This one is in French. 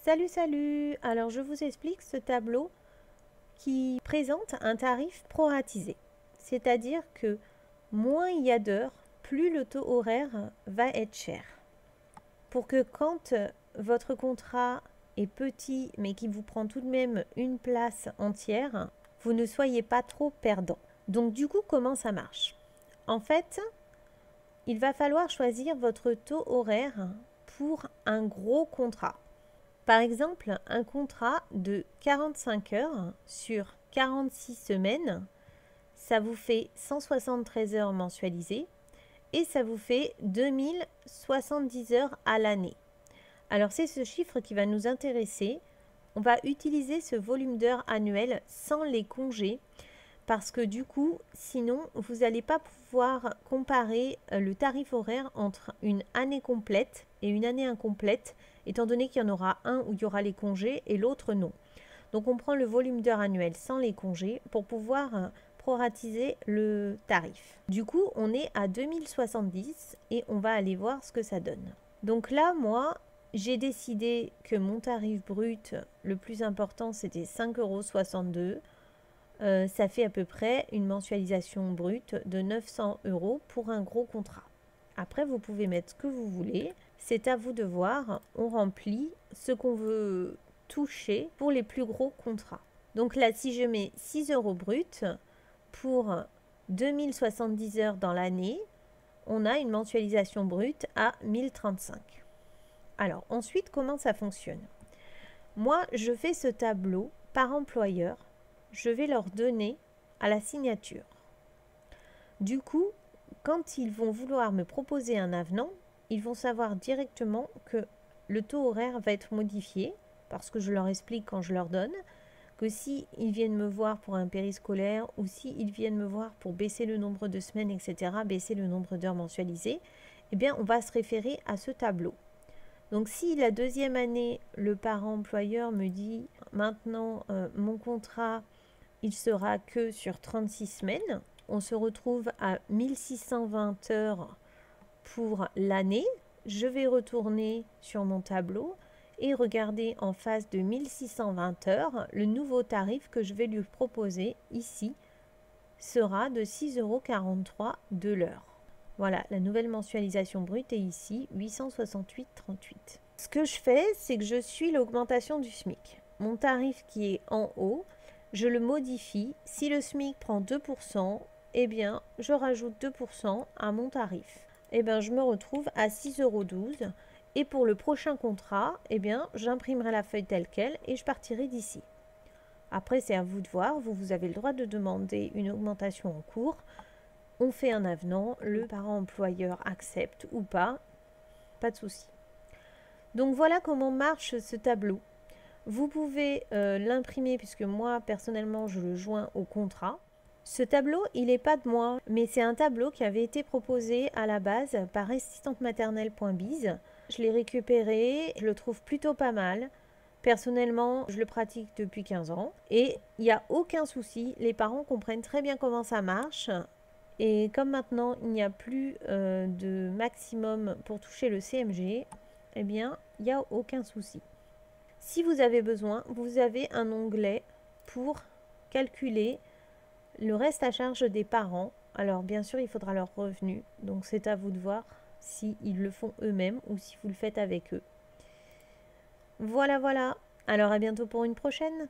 Salut, salut! Alors je vous explique ce tableau qui présente un tarif proratisé. C'est-à-dire que moins il y a d'heures, plus le taux horaire va être cher. Pour que quand votre contrat est petit mais qui vous prend tout de même une place entière, vous ne soyez pas trop perdant. Donc du coup, comment ça marche? En fait, il va falloir choisir votre taux horaire pour un gros contrat. Par exemple, un contrat de 45 heures sur 46 semaines, ça vous fait 173 heures mensualisées et ça vous fait 2070 heures à l'année. Alors c'est ce chiffre qui va nous intéresser. On va utiliser ce volume d'heures annuel sans les congés parce que du coup, sinon, vous n'allez pas pouvoir comparer le tarif horaire entre une année complète et une année incomplète, étant donné qu'il y en aura un où il y aura les congés et l'autre non. Donc on prend le volume d'heures annuel sans les congés pour pouvoir proratiser le tarif. Du coup, on est à 2070 et on va aller voir ce que ça donne. Donc là, moi, j'ai décidé que mon tarif brut, le plus important, c'était 5,62 €. Ça fait à peu près une mensualisation brute de 900 € pour un gros contrat. Après, vous pouvez mettre ce que vous voulez. C'est à vous de voir. On remplit ce qu'on veut toucher pour les plus gros contrats. Donc là, si je mets 6 € brut pour 2070 heures dans l'année, on a une mensualisation brute à 1035. Alors ensuite, comment ça fonctionne? Moi, je fais ce tableau par employeur. Je vais leur donner à la signature. Du coup, quand ils vont vouloir me proposer un avenant, ils vont savoir directement que le taux horaire va être modifié, parce que je leur explique quand je leur donne, que si ils viennent me voir pour un périscolaire ou si ils viennent me voir pour baisser le nombre de semaines, etc., baisser le nombre d'heures mensualisées, eh bien, on va se référer à ce tableau. Donc si la deuxième année, le parent employeur me dit maintenant mon contrat il sera que sur 36 semaines, on se retrouve à 1620 heures pour l'année. Je vais retourner sur mon tableau et regarder en face de 1620 heures, le nouveau tarif que je vais lui proposer ici sera de 6,43 € de l'heure. Voilà, la nouvelle mensualisation brute est ici, 868,38 €. Ce que je fais, c'est que je suis l'augmentation du SMIC. Mon tarif qui est en haut, je le modifie. Si le SMIC prend 2%, eh bien, je rajoute 2% à mon tarif. Eh bien, je me retrouve à 6,12 €. Et pour le prochain contrat, eh bien, j'imprimerai la feuille telle quelle et je partirai d'ici. Après, c'est à vous de voir. Vous avez le droit de demander une augmentation en cours. On fait un avenant, le parent employeur accepte ou pas, pas de souci. Donc voilà comment marche ce tableau. Vous pouvez l'imprimer puisque moi personnellement je le joins au contrat. Ce tableau il n'est pas de moi mais c'est un tableau qui avait été proposé à la base par assistantematernelle.biz. Je l'ai récupéré, je le trouve plutôt pas mal. Personnellement je le pratique depuis 15 ans et il n'y a aucun souci, les parents comprennent très bien comment ça marche. Et comme maintenant il n'y a plus de maximum pour toucher le CMG, eh bien il n'y a aucun souci. Si vous avez besoin, vous avez un onglet pour calculer le reste à charge des parents. Alors bien sûr, il faudra leur revenu. Donc c'est à vous de voir si ils le font eux-mêmes ou si vous le faites avec eux. Voilà, voilà. Alors à bientôt pour une prochaine.